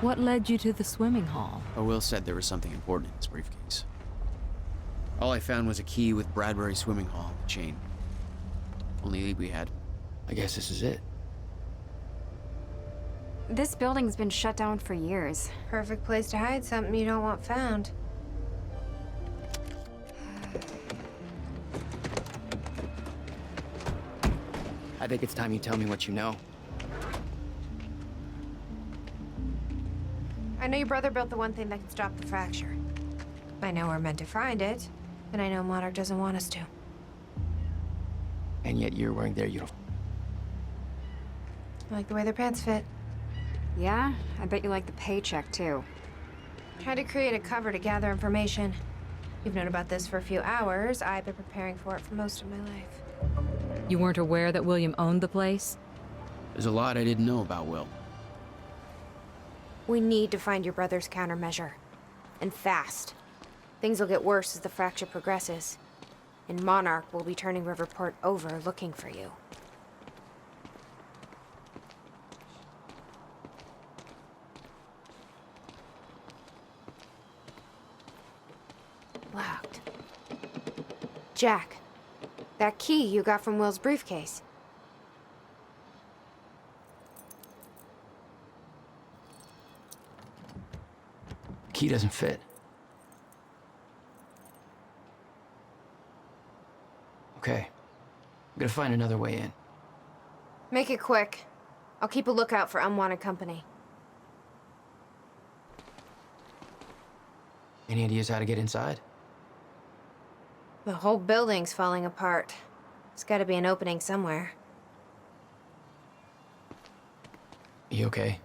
What led you to the swimming hall? Will said there was something important in his briefcase. All I found was a key with Bradbury Swimming Hall on the chain. Only lead we had. I guess this is it. This building's been shut down for years. Perfect place to hide something you don't want found. I think it's time you tell me what you know. I know your brother built the one thing that can stop the fracture. I know we're meant to find it, and I know Monarch doesn't want us to. And yet you're wearing their uniform. I like the way their pants fit. Yeah? I bet you like the paycheck, too. Tried to create a cover to gather information. You've known about this for a few hours. I've been preparing for it for most of my life. You weren't aware that William owned the place? There's a lot I didn't know about Will. We need to find your brother's countermeasure. And fast. Things will get worse as the fracture progresses. And Monarch will be turning Riverport over looking for you. Locked. Jack, that key you got from Will's briefcase. Key doesn't fit. Okay. I'm gonna find another way in. Make it quick. I'll keep a lookout for unwanted company. Any ideas how to get inside? The whole building's falling apart. There's gotta be an opening somewhere. You okay?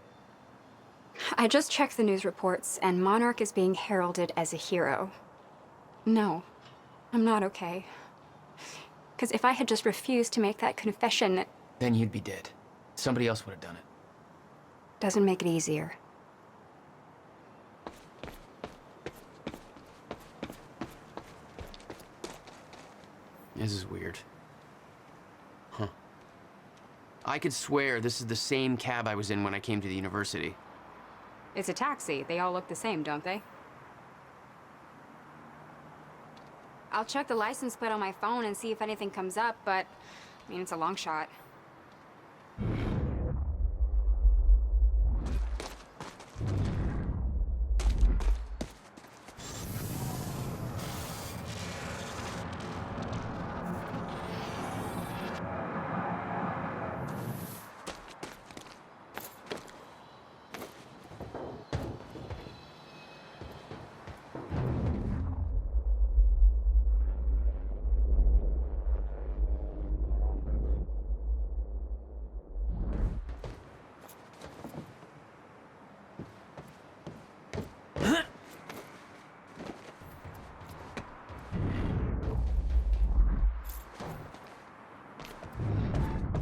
I just checked the news reports, and Monarch is being heralded as a hero. No, I'm not okay. Because if I had just refused to make that confession, it Then you'd be dead. Somebody else would have done it. doesn't make it easier. This is weird. Huh. I could swear this is the same cab I was in when I came to the university. It's a taxi. They all look the same, don't they? I'll check the license plate on my phone and see if anything comes up, but, I mean, it's a long shot.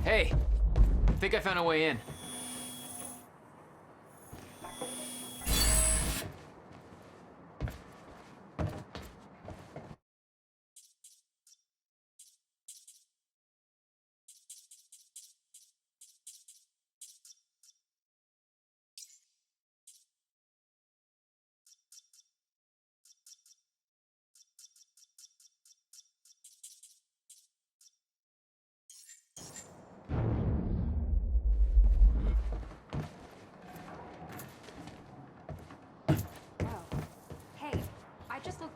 Hey! I think I found a way in.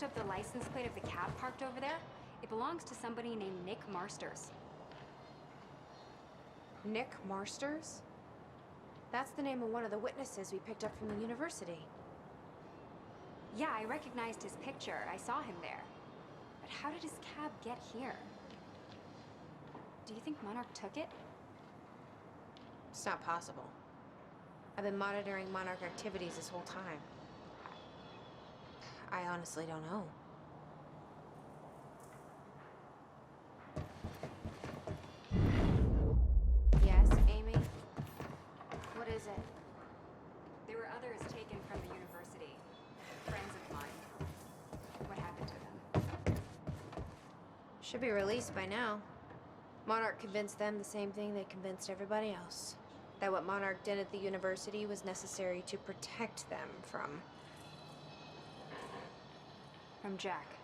Up the license plate of the cab parked over there. It belongs to somebody named Nick Marsters. Nick Marsters? That's the name of one of the witnesses we picked up from the university. Yeah, I recognized his picture. I saw him there. But how did his cab get here? Do you think Monarch took it? It's not possible. I've been monitoring Monarch activities this whole time. I honestly don't know. Yes, Amy? What is it? There were others taken from the university. Friends of mine. What happened to them? Should be released by now. Monarch convinced them the same thing they convinced everybody else. That what Monarch did at the university was necessary to protect them from... From Jack.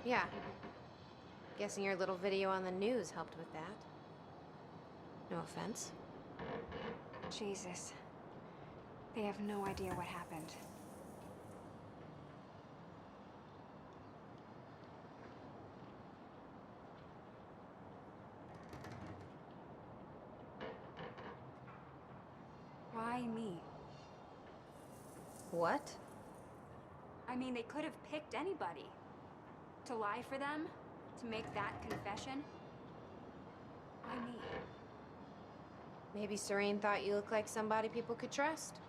Yeah. Guessing your little video on the news helped with that. No offense. Jesus. They have no idea what happened. Why me? What? I mean, they could have picked anybody. To lie for them? To make that confession? Why me? Maybe Serene thought you looked like somebody people could trust.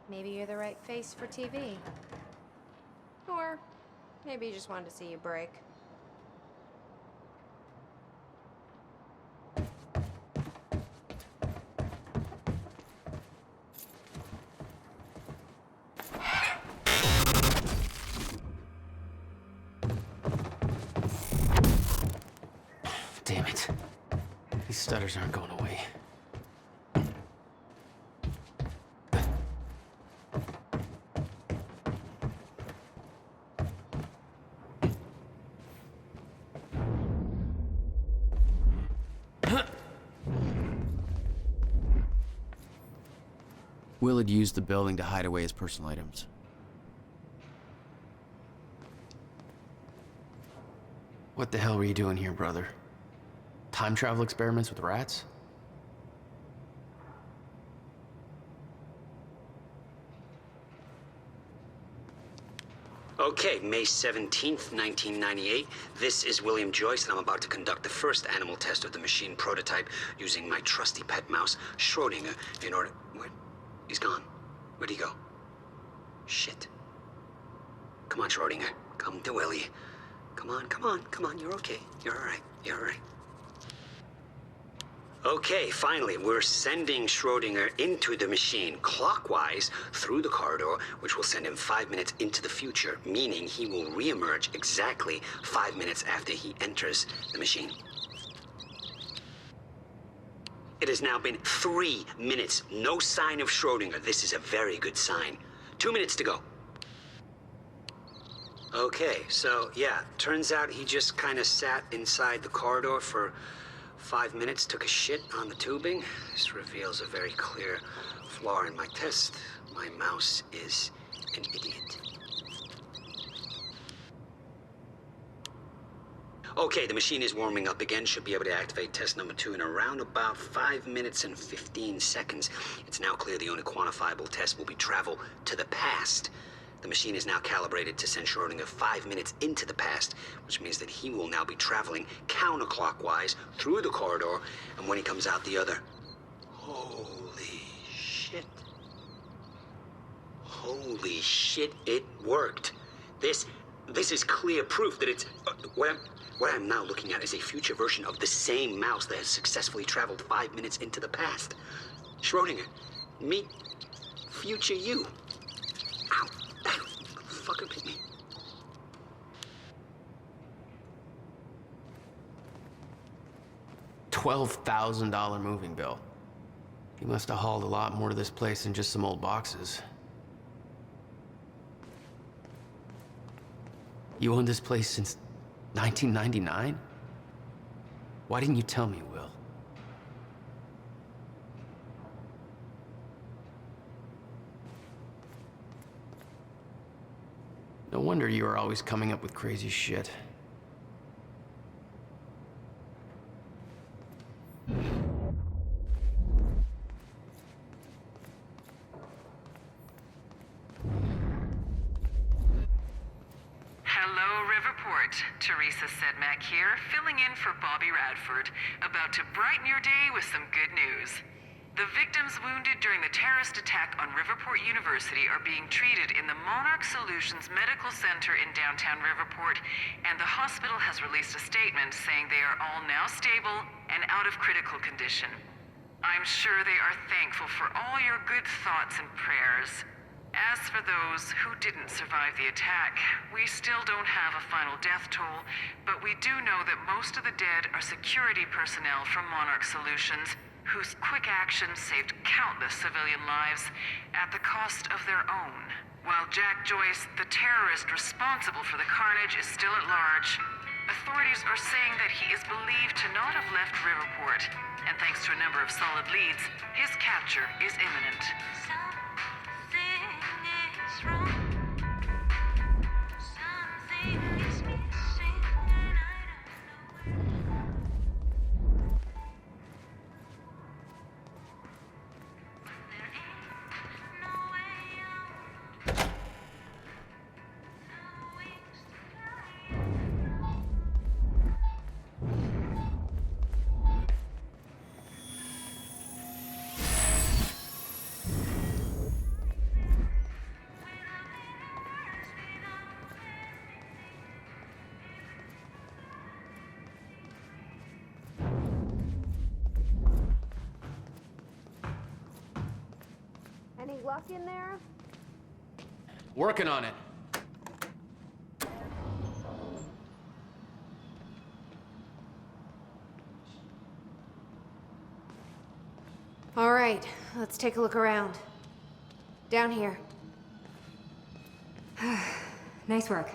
Maybe you're the right face for TV. Or maybe you just wanted to see you break. Damn it. These stutters aren't going away. Will had used the building to hide away his personal items. What the hell were you doing here, brother? Time travel experiments with rats? Okay, May 17th, 1998. This is William Joyce, and I'm about to conduct the first animal test of the machine prototype using my trusty pet mouse, Schrodinger, in order... Where? He's gone. Where'd he go? Shit. Come on, Schrodinger. Come to Willie. Come on, come on, come on. You're okay. You're all right. You're all right. Okay, finally, we're sending Schrodinger into the machine clockwise through the corridor, which will send him 5 minutes into the future, meaning he will reemerge exactly 5 minutes after he enters the machine. It has now been 3 minutes. No sign of Schrodinger. This is a very good sign. 2 minutes to go. Okay, so yeah, turns out he just kind of sat inside the corridor for 5 minutes, took a shit on the tubing. This reveals a very clear flaw in my test. My mouse is an idiot. Okay, the machine is warming up again. Should be able to activate test number 2 in around about 5 minutes and 15 seconds. It's now clear the only quantifiable test will be travel to the past. The machine is now calibrated to send Schrodinger 5 minutes into the past, which means that he will now be traveling counterclockwise through the corridor, and when he comes out the other... Holy shit. Holy shit, it worked. This is clear proof that it's... What I'm now looking at is a future version of the same mouse that has successfully traveled 5 minutes into the past. Schrodinger, meet future you. Ow. Ow. Fucker bit me. $12,000 moving bill. He must have hauled a lot more to this place than just some old boxes. You owned this place since 1999? Why didn't you tell me, Will? No wonder you were always coming up with crazy shit. Hello, Riverport. Teresa Sedmak here, filling in for Bobby Radford, about to brighten your day with some good news. The victims wounded during the terrorist attack on Riverport University are being treated in the Monarch Solutions Medical Center in downtown Riverport, and the hospital has released a statement saying they are all now stable and out of critical condition. I'm sure they are thankful for all your good thoughts and prayers. As for those who didn't survive the attack, we still don't have a final death toll, but we do know that most of the dead are security personnel from Monarch Solutions, whose quick actions saved countless civilian lives at the cost of their own. While Jack Joyce, the terrorist responsible for the carnage, is still at large, authorities are saying that he is believed to not have left Riverport, and thanks to a number of solid leads, his capture is imminent. Any luck in there? Working on it. All right, let's take a look around. Down here. Nice work.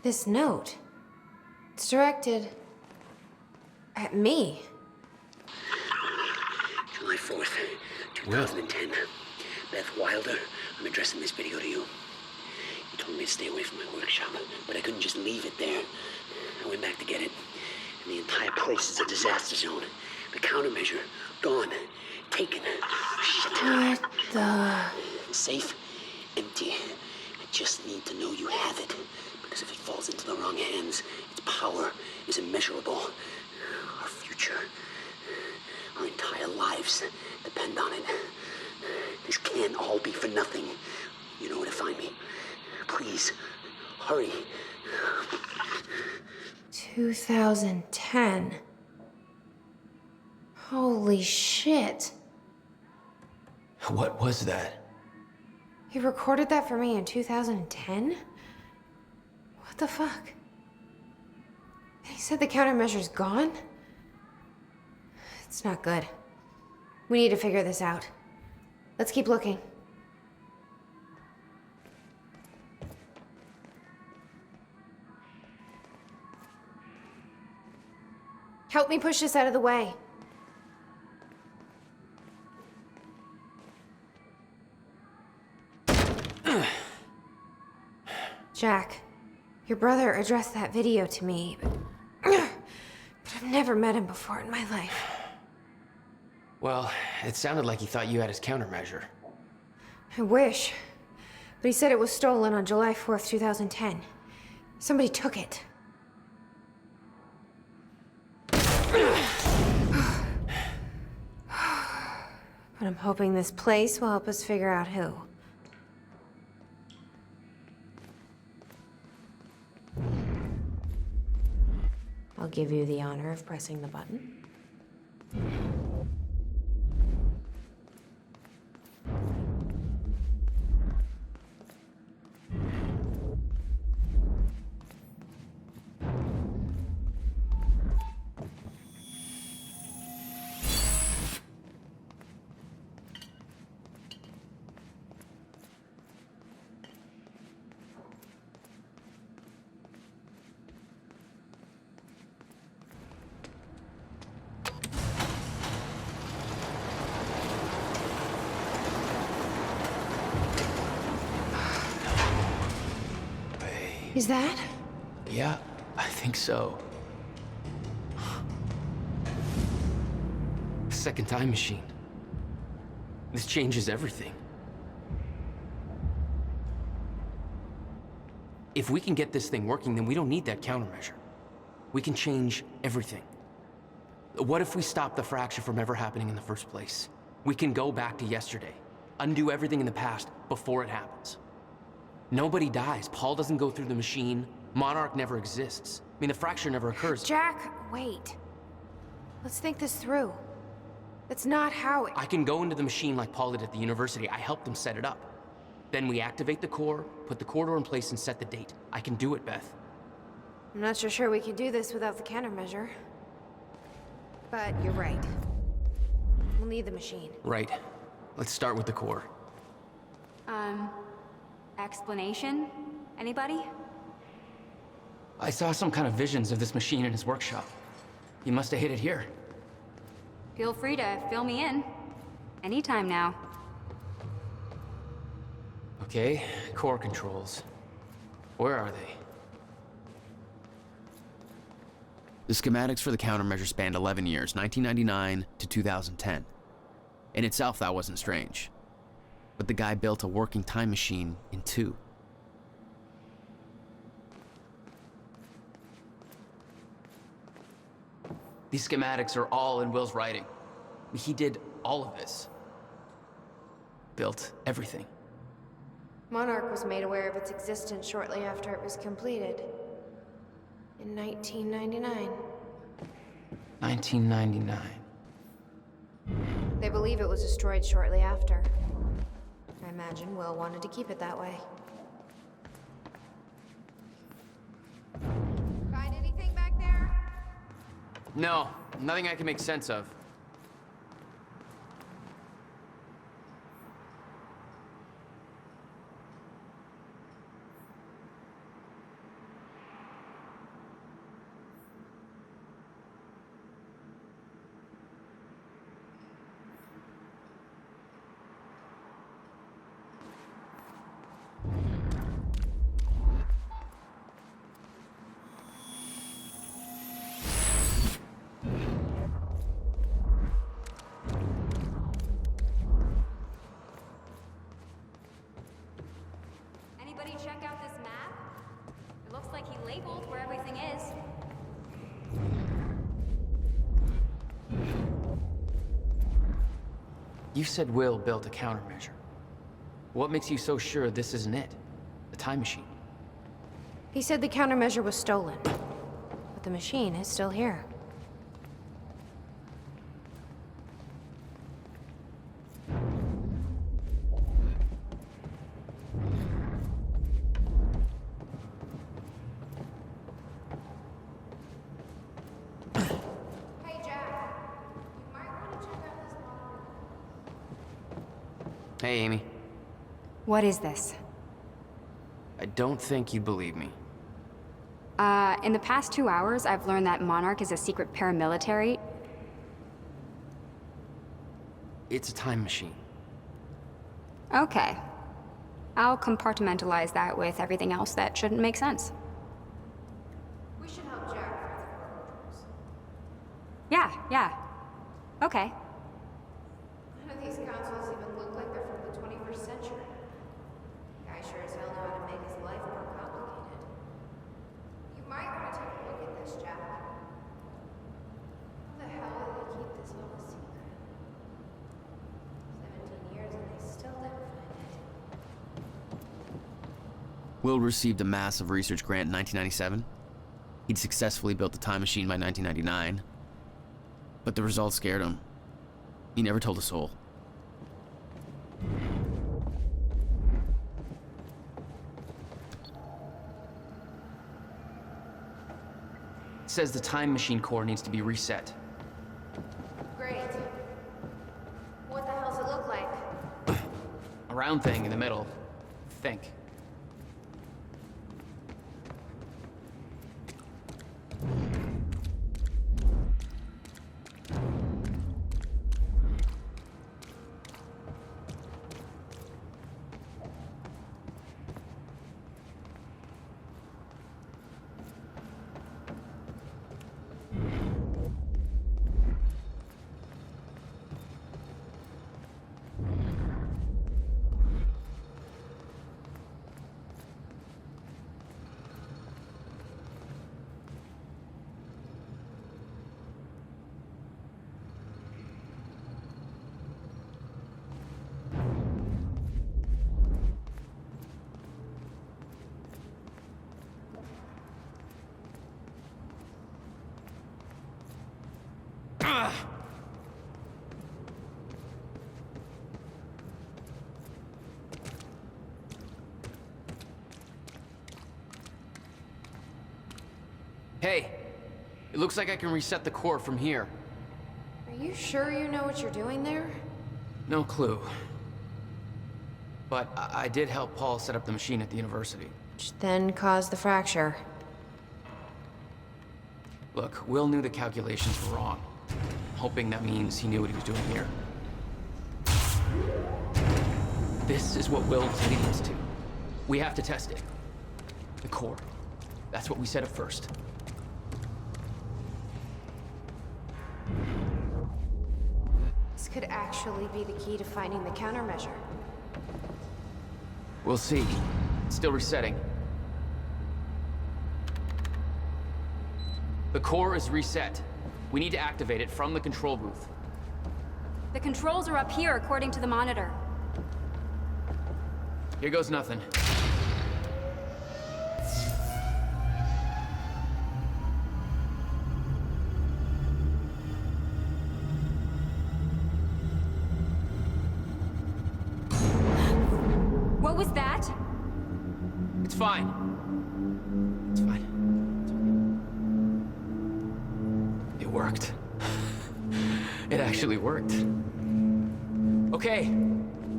This note. It's directed at me. July 4th, 2010. Beth Wilder, I'm addressing this video to you. You told me to stay away from my workshop, but I couldn't just leave it there. I went back to get it, and the entire place is a disaster zone. The countermeasure, gone. Taken. Shit. What the... Safe, empty. I just need to know you have it. Because if it falls into the wrong hands, its power is immeasurable. Our future, our entire lives depend on it. This can't all be for nothing. You know where to find me. Please, hurry. 2010. Holy shit. What was that? He recorded that for me in 2010? What the fuck? He said the countermeasure's gone? It's not good. We need to figure this out. Let's keep looking. Help me push this out of the way. Jack, your brother addressed that video to me, but I've never met him before in my life. Well, it sounded like he thought you had his countermeasure. I wish. But he said it was stolen on July 4th, 2010. Somebody took it. But I'm hoping this place will help us figure out who. I'll give you the honor of pressing the button. Is that? Yeah, I think so. Second time machine. This changes everything. If we can get this thing working, then we don't need that countermeasure. We can change everything. What if we stop the fracture from ever happening in the first place? We can go back to yesterday, undo everything in the past before it happens. Nobody dies. Paul doesn't go through the machine. Monarch never exists. I mean, the fracture never occurs. Jack, wait. Let's think this through. That's not how it... I can go into the machine like Paul did at the university. I helped them set it up. Then we activate the core, put the corridor in place, and set the date. I can do it, Beth. I'm not so sure we can do this without the countermeasure. But you're right. We'll need the machine. Right. Let's start with the core. Explanation? Anybody? I saw some kind of visions of this machine in his workshop. He must have hid it here. Feel free to fill me in. Anytime now. Okay, core controls. Where are they? The schematics for the countermeasure spanned 11 years, 1999 to 2010. In itself, that wasn't strange. But the guy built a working time machine in 2. These schematics are all in Will's writing. He did all of this. Built everything. Monarch was made aware of its existence shortly after it was completed. In 1999. 1999. They believe it was destroyed shortly after. I imagine Will wanted to keep it that way. Find anything back there? No, nothing I can make sense of. Anybody check out this map? It looks like he labeled where everything is. You said Will built a countermeasure. What makes you so sure this isn't it? The time machine. He said the countermeasure was stolen. But the machine is still here. Hey, Jack. You might want to check out this monitor. Hey, Amy. What is this? I don't think you'd believe me. In the past 2 hours, I've learned that Monarch is a secret paramilitary. It's a time machine. Okay. I'll compartmentalize that with everything else that shouldn't make sense. We should help Jack find the core controls. Yeah. Okay. None of these consoles even look like they're from the 21st century. Guy sure as hell know how to make his life more complicated. You might want to take a look at this, Jack. How the hell did they keep this all a secret? 17 years and they still didn't find it. Will received a massive research grant in 1997. He'd successfully built the time machine by 1999. But the results scared him. He never told a soul. It says the time machine core needs to be reset. Great. What the hell's it look like? A round thing in the middle. Think. Hey, it looks like I can reset the core from here. Are you sure you know what you're doing there? No clue. But I did help Paul set up the machine at the university. Which then caused the fracture. Look, Will knew the calculations were wrong. Hoping that means he knew what he was doing here. This is what Will was leading us to. We have to test it. The core. That's what we set up first. This could actually be the key to finding the countermeasure. We'll see. It's still resetting. The core is reset. We need to activate it from the control booth. The controls are up here, according to the monitor. Here goes nothing. What was that? It's fine. It's fine. It worked. It actually worked. Okay,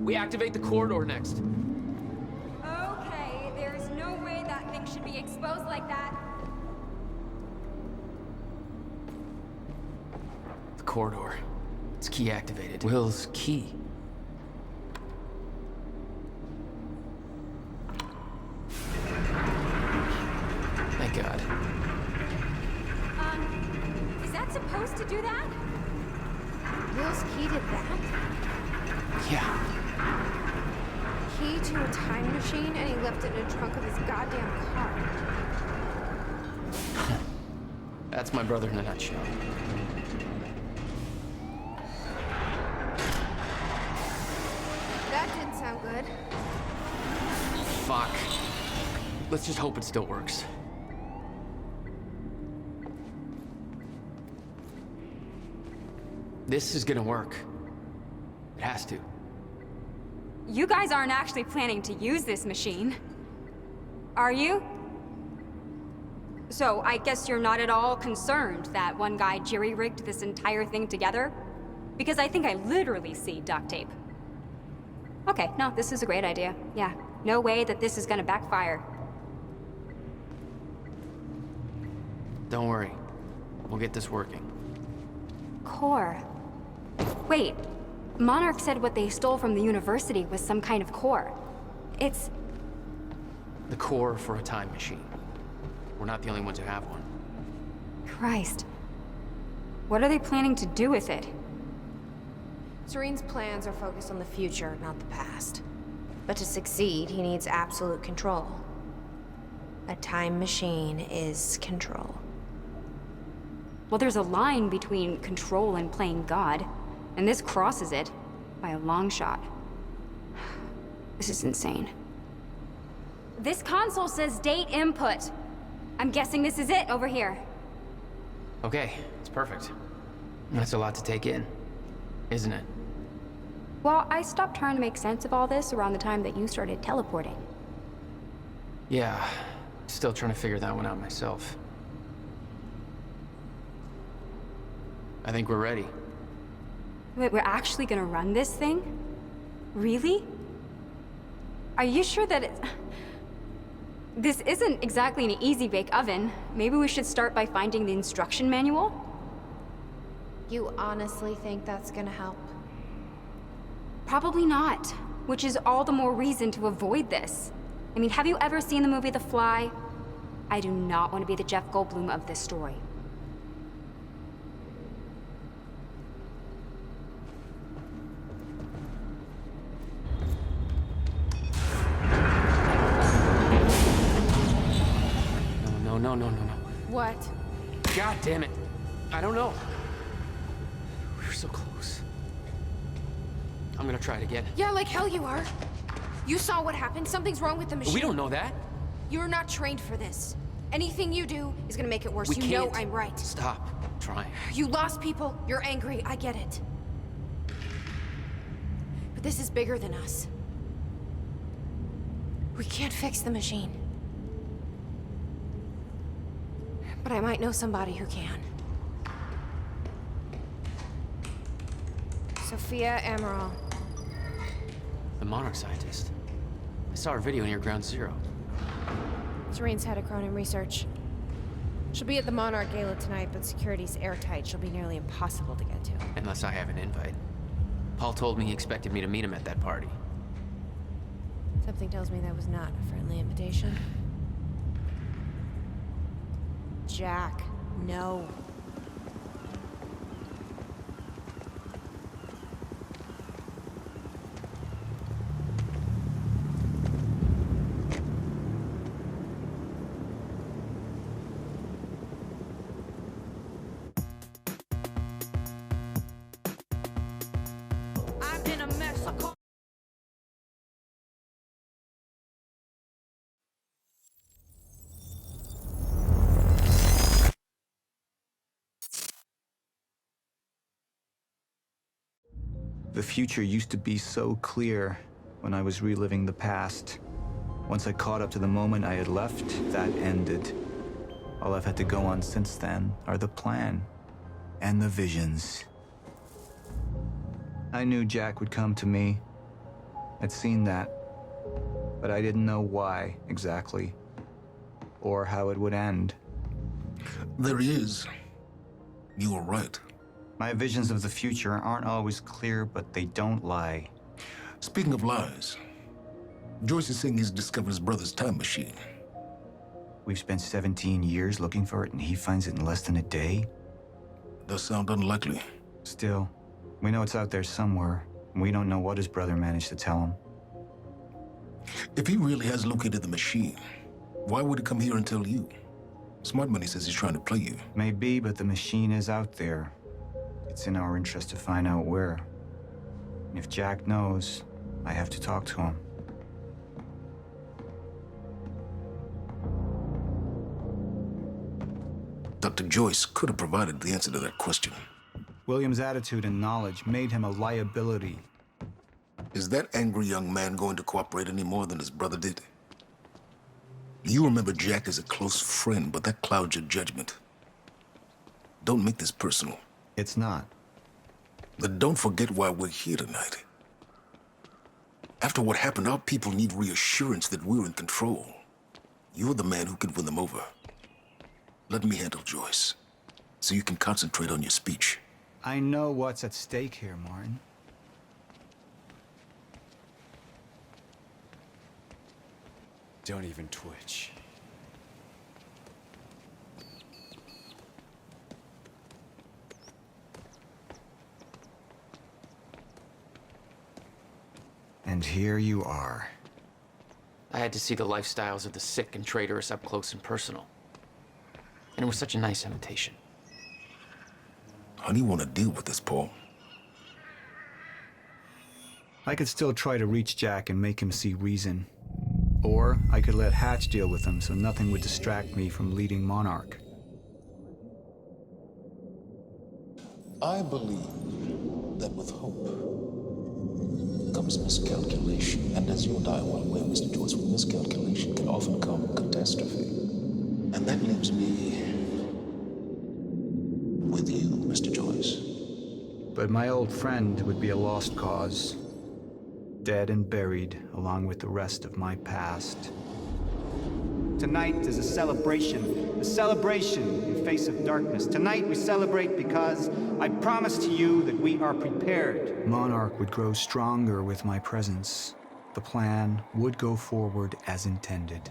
we activate the corridor next. Okay, there's no way that thing should be exposed like that. The corridor. It's key activated. Will's key. Thank God. Is that supposed to do that? Will's key did that? Yeah. Key to a time machine, and he left it in the trunk of his goddamn car. That's my brother in a nutshell. That didn't sound good. Fuck. Let's just hope it still works. This is gonna work. It has to. You guys aren't actually planning to use this machine. Are you? So, I guess you're not at all concerned that one guy jerry-rigged this entire thing together? Because I think I literally see duct tape. Okay, no, this is a great idea. Yeah, no way that this is gonna backfire. Don't worry. We'll get this working. Core. Wait, Monarch said what they stole from the university was some kind of core. It's... The core for a time machine. We're not the only ones who have one. Christ. What are they planning to do with it? Serene's plans are focused on the future, not the past. But to succeed, he needs absolute control. A time machine is control. Well, there's a line between control and playing God, and this crosses it by a long shot. This is insane. This console says date input. I'm guessing this is it over here. Okay, it's perfect. That's a lot to take in, isn't it? Well, I stopped trying to make sense of all this around the time that you started teleporting. Yeah, still trying to figure that one out myself. I think we're ready. Wait, we're actually gonna run this thing? Really? Are you sure that it's... This isn't exactly an easy-bake oven. Maybe we should start by finding the instruction manual? You honestly think that's gonna help? Probably not, which is all the more reason to avoid this. I mean, have you ever seen the movie The Fly? I do not want to be the Jeff Goldblum of this story. No. What? God damn it. I don't know. We were so close. I'm gonna try it again. Yeah, like hell you are. You saw what happened. Something's wrong with the machine. We don't know that. You're not trained for this. Anything you do is gonna make it worse. We You can't. know I'm right. Stop trying. You lost people. You're angry. I get it. But this is bigger than us. We can't fix the machine. But but I might know somebody who can. Sophia Amaral. The Monarch scientist. I saw her video near Ground Zero. Serene's head of Cronin Research. She'll be at the Monarch Gala tonight, but security's airtight. She'll be nearly impossible to get to. Unless I have an invite. Paul told me he expected me to meet him at that party. Something tells me that was not a friendly invitation. Jack, no. I'm in a mess. The future used to be so clear when I was reliving the past. Once I caught up to the moment I had left, that ended. All I've had to go on since then are the plan and the visions. I knew Jack would come to me. I'd seen that, but I didn't know why exactly, or how it would end. There he is. You were right. My visions of the future aren't always clear, but they don't lie. Speaking of lies, Joyce is saying he's discovered his brother's time machine. We've spent 17 years looking for it, and he finds it in less than a day? Does sound unlikely. Still, we know it's out there somewhere, and we don't know what his brother managed to tell him. If he really has located the machine, why would he come here and tell you? Smart Money says he's trying to play you. Maybe, but the machine is out there. It's in our interest to find out where. And if Jack knows, I have to talk to him. Dr. Joyce could have provided the answer to that question. William's attitude and knowledge made him a liability. Is that angry young man going to cooperate any more than his brother did? You remember Jack as a close friend, but that clouds your judgment. Don't make this personal. It's not. But don't forget why we're here tonight. After what happened, our people need reassurance that we're in control. You're the man who can win them over. Let me handle Joyce, so you can concentrate on your speech. I know what's at stake here, Martin. Don't even twitch. And here you are. I had to see the lifestyles of the sick and traitorous up close and personal. And it was such a nice invitation. How do you want to deal with this, Paul? I could still try to reach Jack and make him see reason. Or I could let Hatch deal with him so nothing would distract me from leading Monarch. I believe that with hope comes miscalculation. And as you and I are well aware, Mr. Joyce, with miscalculation can often come catastrophe. And that leaves me with you, Mr. Joyce. But my old friend would be a lost cause. Dead and buried, along with the rest of my past. Tonight is a celebration in face of darkness. Tonight we celebrate because I promise to you that we are prepared. Monarch would grow stronger with my presence. The plan would go forward as intended.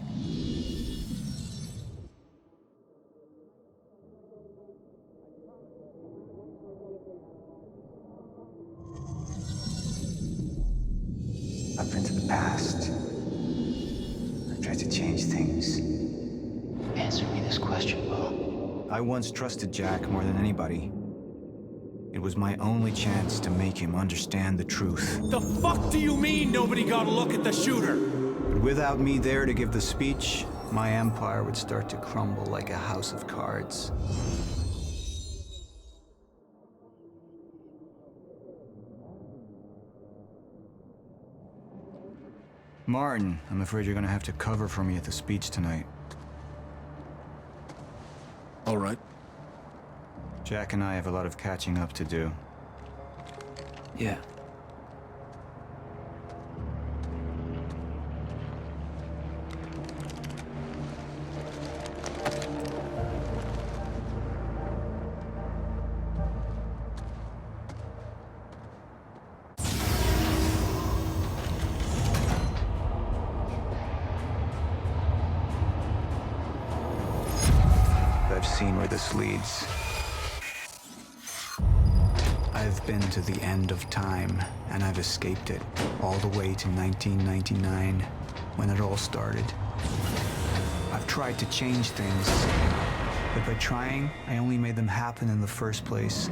I've been to the past. I've tried to change things. Answer me this question, Bo. I once trusted Jack more than anybody. It was my only chance to make him understand the truth. The fuck do you mean nobody got a look at the shooter? But without me there to give the speech, my empire would start to crumble like a house of cards. Martin, I'm afraid you're gonna have to cover for me at the speech tonight. All right. Jack and I have a lot of catching up to do. Yeah. I've seen where this leads. I've been to the end of time, and I've escaped it, all the way to 1999, when it all started. I've tried to change things, but by trying, I only made them happen in the first place.